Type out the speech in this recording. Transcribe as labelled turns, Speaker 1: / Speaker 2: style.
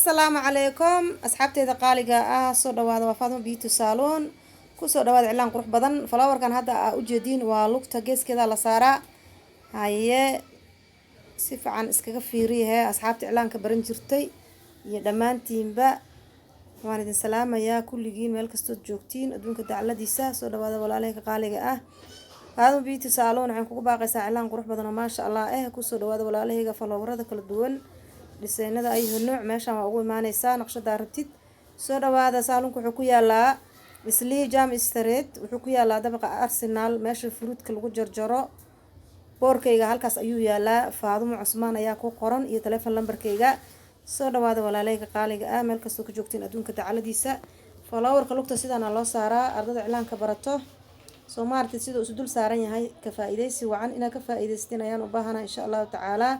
Speaker 1: السلام عليكم أصحابتي ذا قالقة صور دواد وفاطمة بيوتي صالون كسر دواد إعلان قروح بدن فلاور كان هذا أوجدين ولوقت جيس كذا لصارة هاي صف عن إسكاك فيريها أصحابتي إعلان كبرن جرتي يدمان تيمبا وان إذن سلامة يا كل جين ملك استود جوكتين أدونك دعلا ديسا صور دواد ولا عليك قالقة هذا بيوتي صالون عن كوكو باقي إعلان قروح بدن ما شاء الله كسر دواد ولا عليك فلاور هذا كل الدول dhisaynada ay nooc meeshan waa ugu imaanaysaa naqshada rabtid soo dhawaada saalonku wuxuu ku yaalaa Islii Jam Street wuxuu ku yaalaa dabaqa Arsenal meesha fruitka lagu jarjaro boorkayga halkaas ayuu yaalaa Faadumo Cusmaan ayaa ku qoran iyo telephone numberkayga soo dhawaada walaalayga qaaliga meel kasta ku joogtiin adduunka dacaladiisa followerka lugta sidana loo saaraa ardada cilaanka barato Soomaartid sidoo isu dul saaran yahay ka faa'iideysi wacan ina ka faa'iideysteen ayaan u baahanaa insha Allah taala